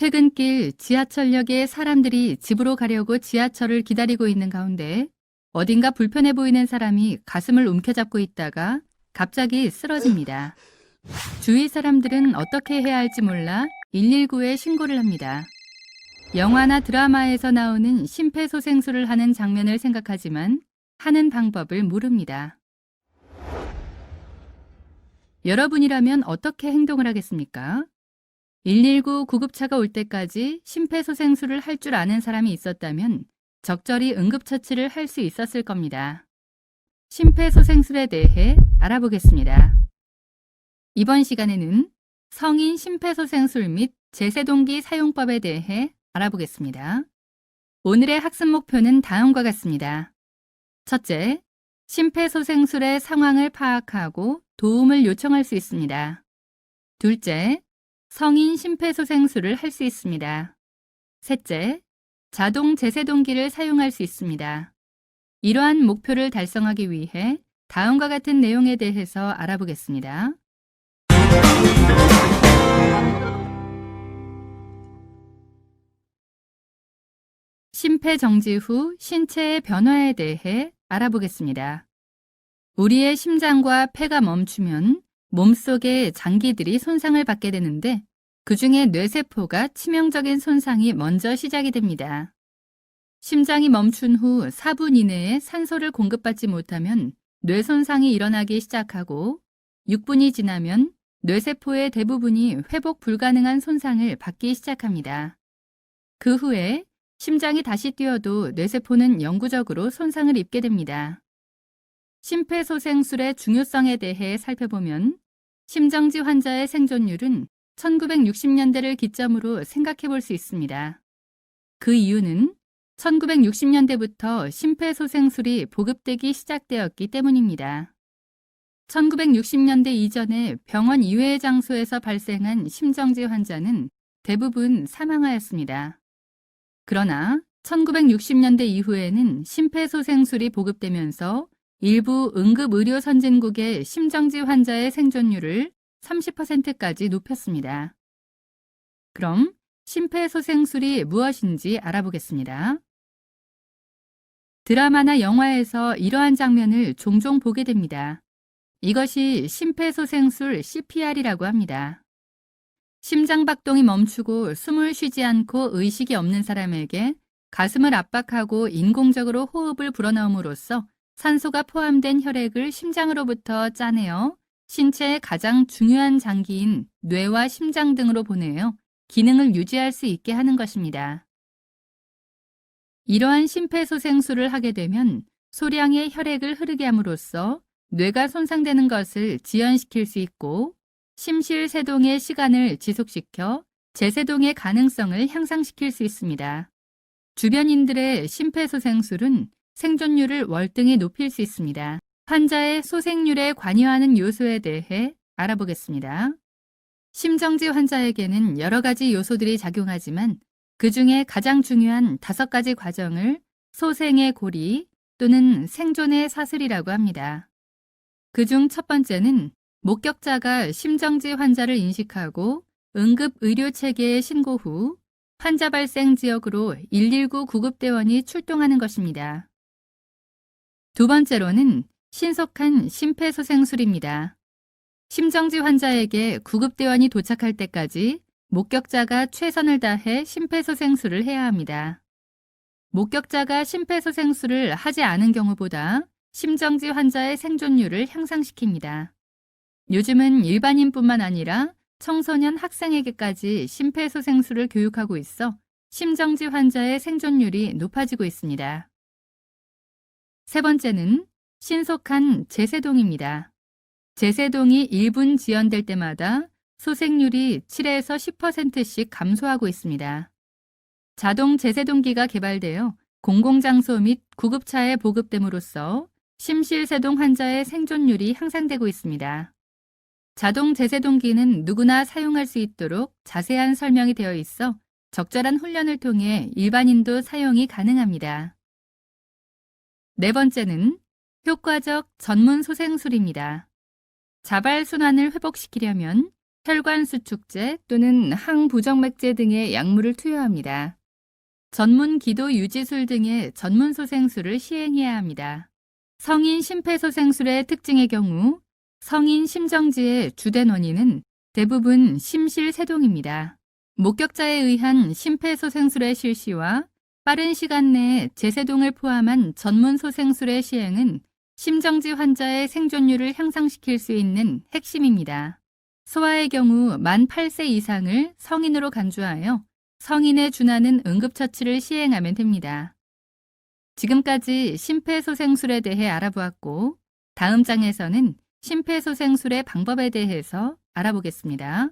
퇴근길 지하철역에 사람들이 집으로 가려고 지하철을 기다리고 있는 가운데 어딘가 불편해 보이는 사람이 가슴을 움켜잡고 있다가 갑자기 쓰러집니다. 주위 사람들은 어떻게 해야 할지 몰라 119에 신고를 합니다. 영화나 드라마에서 나오는 심폐소생술을 하는 장면을 생각하지만 하는 방법을 모릅니다. 여러분이라면 어떻게 행동을 하겠습니까? 119 구급차가 올 때까지 심폐소생술을 할 줄 아는 사람이 있었다면 적절히 응급처치를 할 수 있었을 겁니다. 심폐소생술에 대해 알아보겠습니다. 이번 시간에는 성인 심폐소생술 및 제세동기 사용법에 대해 알아보겠습니다. 오늘의 학습 목표는 다음과 같습니다. 첫째, 심폐소생술의 상황을 파악하고 도움을 요청할 수 있습니다. 둘째, 성인 심폐소생술을 할 수 있습니다. 셋째, 자동 제세동기를 사용할 수 있습니다. 이러한 목표를 달성하기 위해 다음과 같은 내용에 대해서 알아보겠습니다. 심폐정지 후 신체의 변화에 대해 알아보겠습니다. 우리의 심장과 폐가 멈추면 몸속의 장기들이 손상을 받게 되는데 그중에 뇌세포가 치명적인 손상이 먼저 시작이 됩니다. 심장이 멈춘 후 4분 이내에 산소를 공급받지 못하면 뇌 손상이 일어나기 시작하고 6분이 지나면 뇌세포의 대부분이 회복 불가능한 손상을 받기 시작합니다. 그 후에 심장이 다시 뛰어도 뇌세포는 영구적으로 손상을 입게 됩니다. 심폐소생술의 중요성에 대해 살펴보면 심정지 환자의 생존율은 1960년대를 기점으로 생각해 볼 수 있습니다. 그 이유는 1960년대부터 심폐소생술이 보급되기 시작되었기 때문입니다. 1960년대 이전에 병원 이외의 장소에서 발생한 심정지 환자는 대부분 사망하였습니다. 그러나 1960년대 이후에는 심폐소생술이 보급되면서 일부 응급의료 선진국의 심정지 환자의 생존율을 30%까지 높였습니다. 그럼 심폐소생술이 무엇인지 알아보겠습니다. 드라마나 영화에서 이러한 장면을 종종 보게 됩니다. 이것이 심폐소생술 CPR이라고 합니다. 심장박동이 멈추고 숨을 쉬지 않고 의식이 없는 사람에게 가슴을 압박하고 인공적으로 호흡을 불어넣음으로써 산소가 포함된 혈액을 심장으로부터 짜내어 신체의 가장 중요한 장기인 뇌와 심장 등으로 보내어 기능을 유지할 수 있게 하는 것입니다. 이러한 심폐소생술을 하게 되면 소량의 혈액을 흐르게 함으로써 뇌가 손상되는 것을 지연시킬 수 있고 심실세동의 시간을 지속시켜 제세동의 가능성을 향상시킬 수 있습니다. 주변인들의 심폐소생술은 생존율을 월등히 높일 수 있습니다. 환자의 소생률에 관여하는 요소에 대해 알아보겠습니다. 심정지 환자에게는 여러 가지 요소들이 작용하지만 그 중에 가장 중요한 5가지 과정을 소생의 고리 또는 생존의 사슬이라고 합니다. 그중 첫 번째는 목격자가 심정지 환자를 인식하고 응급의료체계에 신고 후 환자 발생 지역으로 119 구급대원이 출동하는 것입니다. 두 번째로는 신속한 심폐소생술입니다. 심정지 환자에게 구급대원이 도착할 때까지 목격자가 최선을 다해 심폐소생술을 해야 합니다. 목격자가 심폐소생술을 하지 않은 경우보다 심정지 환자의 생존율을 향상시킵니다. 요즘은 일반인뿐만 아니라 청소년 학생에게까지 심폐소생술을 교육하고 있어 심정지 환자의 생존율이 높아지고 있습니다. 세 번째는 신속한 제세동입니다. 제세동이 1분 지연될 때마다 소생률이 7에서 10%씩 감소하고 있습니다. 자동 제세동기가 개발되어 공공장소 및 구급차에 보급됨으로써 심실세동 환자의 생존율이 향상되고 있습니다. 자동 제세동기는 누구나 사용할 수 있도록 자세한 설명이 되어 있어 적절한 훈련을 통해 일반인도 사용이 가능합니다. 네 번째는 효과적 전문 소생술입니다. 자발순환을 회복시키려면 혈관 수축제 또는 항부정맥제 등의 약물을 투여합니다. 전문 기도 유지술 등의 전문 소생술을 시행해야 합니다. 성인 심폐소생술의 특징의 경우 성인 심정지의 주된 원인은 대부분 심실세동입니다. 목격자에 의한 심폐소생술의 실시와 빠른 시간 내에 재세동을 포함한 전문 소생술의 시행은 심정지 환자의 생존율을 향상시킬 수 있는 핵심입니다. 소아의 경우 만 8세 이상을 성인으로 간주하여 성인에 준하는 응급처치를 시행하면 됩니다. 지금까지 심폐소생술에 대해 알아보았고, 다음 장에서는 심폐소생술의 방법에 대해서 알아보겠습니다.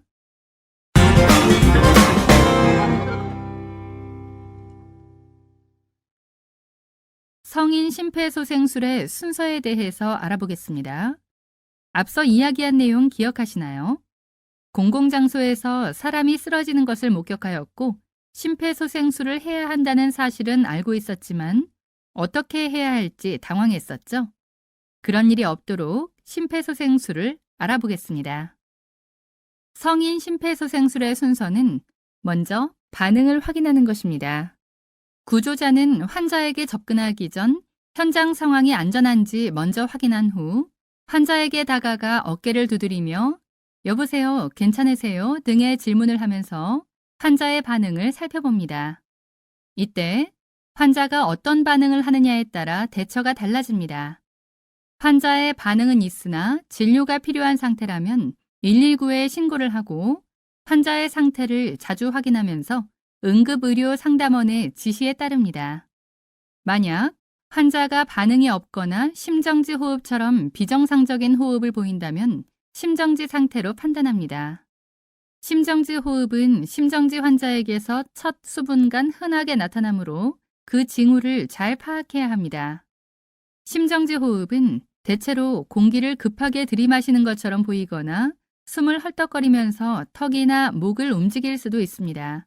성인 심폐소생술의 순서에 대해서 알아보겠습니다. 앞서 이야기한 내용 기억하시나요? 공공장소에서 사람이 쓰러지는 것을 목격하였고 심폐소생술을 해야 한다는 사실은 알고 있었지만 어떻게 해야 할지 당황했었죠. 그런 일이 없도록 심폐소생술을 알아보겠습니다. 성인 심폐소생술의 순서는 먼저 반응을 확인하는 것입니다. 구조자는 환자에게 접근하기 전 현장 상황이 안전한지 먼저 확인한 후 환자에게 다가가 어깨를 두드리며 여보세요, 괜찮으세요? 등의 질문을 하면서 환자의 반응을 살펴봅니다. 이때 환자가 어떤 반응을 하느냐에 따라 대처가 달라집니다. 환자의 반응은 있으나 진료가 필요한 상태라면 119에 신고를 하고 환자의 상태를 자주 확인하면서 응급의료 상담원의 지시에 따릅니다. 만약 환자가 반응이 없거나 심정지 호흡처럼 비정상적인 호흡을 보인다면 심정지 상태로 판단합니다. 심정지 호흡은 심정지 환자에게서 첫 수분간 흔하게 나타나므로 그 징후를 잘 파악해야 합니다. 심정지 호흡은 대체로 공기를 급하게 들이마시는 것처럼 보이거나 숨을 헐떡거리면서 턱이나 목을 움직일 수도 있습니다.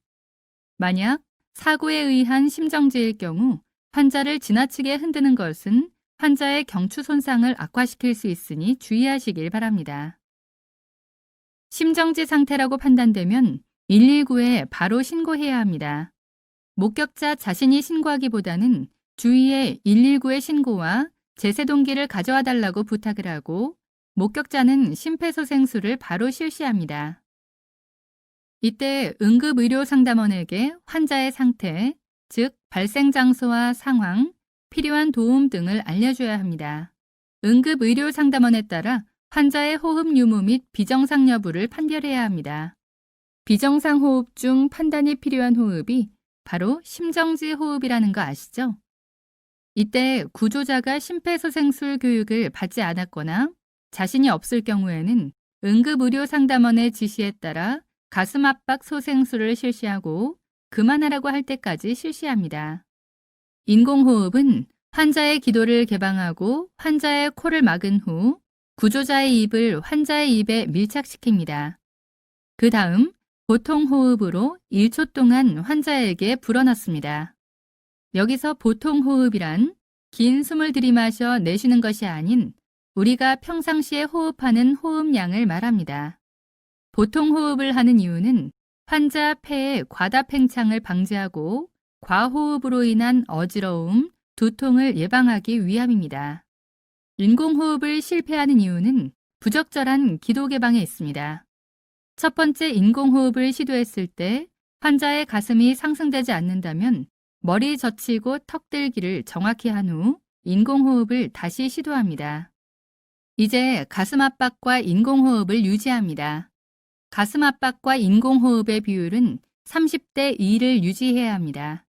만약 사고에 의한 심정지일 경우 환자를 지나치게 흔드는 것은 환자의 경추 손상을 악화시킬 수 있으니 주의하시길 바랍니다. 심정지 상태라고 판단되면 119에 바로 신고해야 합니다. 목격자 자신이 신고하기보다는 주위에 119의 신고와 제세동기를 가져와 달라고 부탁을 하고 목격자는 심폐소생술을 바로 실시합니다. 이때 응급의료상담원에게 환자의 상태, 즉 발생 장소와 상황, 필요한 도움 등을 알려줘야 합니다. 응급의료상담원에 따라 환자의 호흡 유무 및 비정상 여부를 판별해야 합니다. 비정상 호흡 중 판단이 필요한 호흡이 바로 심정지 호흡이라는 거 아시죠? 이때 구조자가 심폐소생술 교육을 받지 않았거나 자신이 없을 경우에는 응급의료상담원의 지시에 따라 가슴 압박 소생술을 실시하고 그만하라고 할 때까지 실시합니다. 인공호흡은 환자의 기도를 개방하고 환자의 코를 막은 후 구조자의 입을 환자의 입에 밀착시킵니다. 그 다음 보통 호흡으로 1초 동안 환자에게 불어넣습니다. 여기서 보통 호흡이란 긴 숨을 들이마셔 내쉬는 것이 아닌 우리가 평상시에 호흡하는 호흡량을 말합니다. 보통 호흡을 하는 이유는 환자 폐의 과다 팽창을 방지하고 과호흡으로 인한 어지러움, 두통을 예방하기 위함입니다. 인공호흡을 실패하는 이유는 부적절한 기도 개방에 있습니다. 첫 번째 인공호흡을 시도했을 때 환자의 가슴이 상승되지 않는다면 머리 젖히고 턱 들기를 정확히 한 후 인공호흡을 다시 시도합니다. 이제 가슴 압박과 인공호흡을 유지합니다. 가슴 압박과 인공호흡의 비율은 30대 2를 유지해야 합니다.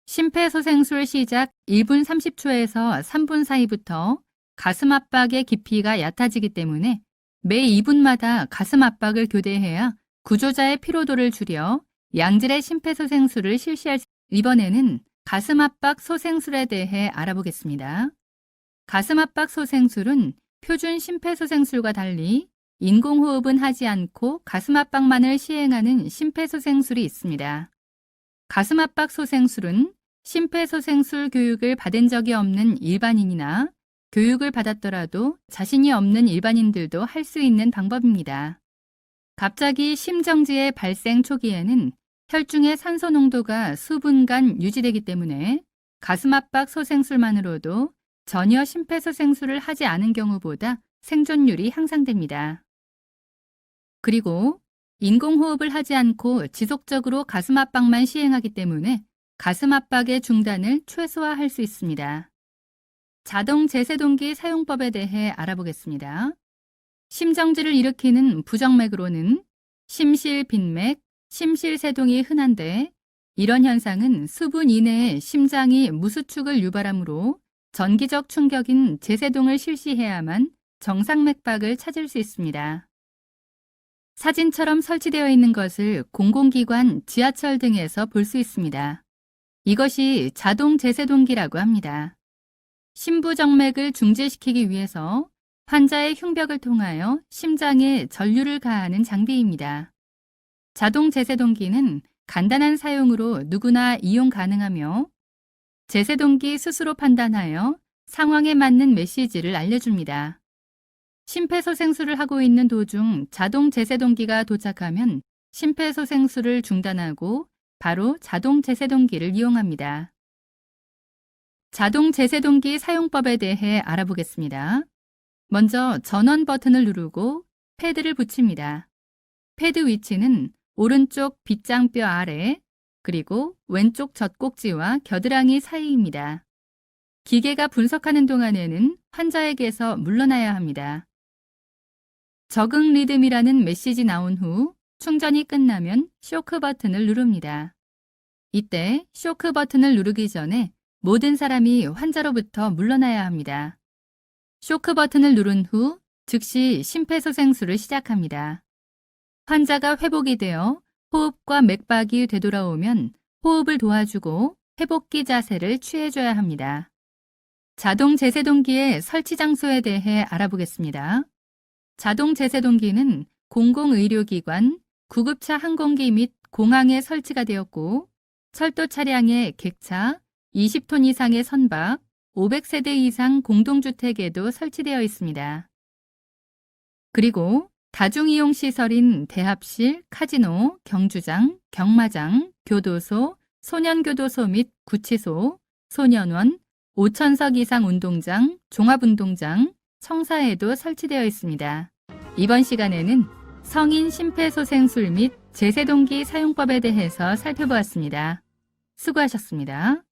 심폐소생술 시작 1분 30초에서 3분 사이부터 가슴 압박의 깊이가 얕아지기 때문에 매 2분마다 가슴 압박을 교대해야 구조자의 피로도를 줄여 양질의 심폐소생술을 실시할 수 있습니다. 이번에는 가슴 압박 소생술에 대해 알아보겠습니다. 가슴 압박 소생술은 표준 심폐소생술과 달리 인공호흡은 하지 않고 가슴 압박만을 시행하는 심폐소생술이 있습니다. 가슴 압박 소생술은 심폐소생술 교육을 받은 적이 없는 일반인이나 교육을 받았더라도 자신이 없는 일반인들도 할 수 있는 방법입니다. 갑자기 심정지의 발생 초기에는 혈중의 산소 농도가 수분간 유지되기 때문에 가슴 압박 소생술만으로도 전혀 심폐소생술을 하지 않은 경우보다 생존율이 향상됩니다. 그리고 인공호흡을 하지 않고 지속적으로 가슴 압박만 시행하기 때문에 가슴 압박의 중단을 최소화할 수 있습니다. 자동 제세동기 사용법에 대해 알아보겠습니다. 심정지를 일으키는 부정맥으로는 심실빈맥, 심실세동이 흔한데 이런 현상은 수분 이내에 심장이 무수축을 유발하므로 전기적 충격인 제세동을 실시해야만 정상맥박을 찾을 수 있습니다. 사진처럼 설치되어 있는 것을 공공기관, 지하철 등에서 볼 수 있습니다. 이것이 자동 제세동기라고 합니다. 심부정맥을 중지시키기 위해서 환자의 흉벽을 통하여 심장에 전류를 가하는 장비입니다. 자동 제세동기는 간단한 사용으로 누구나 이용 가능하며 제세동기 스스로 판단하여 상황에 맞는 메시지를 알려줍니다. 심폐소생술을 하고 있는 도중 자동 제세동기가 도착하면 심폐소생술을 중단하고 바로 자동 제세동기를 이용합니다. 자동 제세동기 사용법에 대해 알아보겠습니다. 먼저 전원 버튼을 누르고 패드를 붙입니다. 패드 위치는 오른쪽 빗장뼈 아래 그리고 왼쪽 젖꼭지와 겨드랑이 사이입니다. 기계가 분석하는 동안에는 환자에게서 물러나야 합니다. 적응 리듬이라는 메시지 나온 후 충전이 끝나면 쇼크 버튼을 누릅니다. 이때 쇼크 버튼을 누르기 전에 모든 사람이 환자로부터 물러나야 합니다. 쇼크 버튼을 누른 후 즉시 심폐소생술을 시작합니다. 환자가 회복이 되어 호흡과 맥박이 되돌아오면 호흡을 도와주고 회복기 자세를 취해줘야 합니다. 자동 제세동기의 설치 장소에 대해 알아보겠습니다. 자동 제세동기는 공공의료기관, 구급차 항공기 및 공항에 설치가 되었고 철도 차량의 객차, 20톤 이상의 선박, 500세대 이상 공동주택에도 설치되어 있습니다. 그리고 다중이용시설인 대합실, 카지노, 경주장, 경마장, 교도소, 소년교도소 및 구치소, 소년원, 5,000석 이상 운동장, 종합운동장, 청사에도 설치되어 있습니다. 이번 시간에는 성인 심폐소생술 및 제세동기 사용법에 대해서 살펴보았습니다. 수고하셨습니다.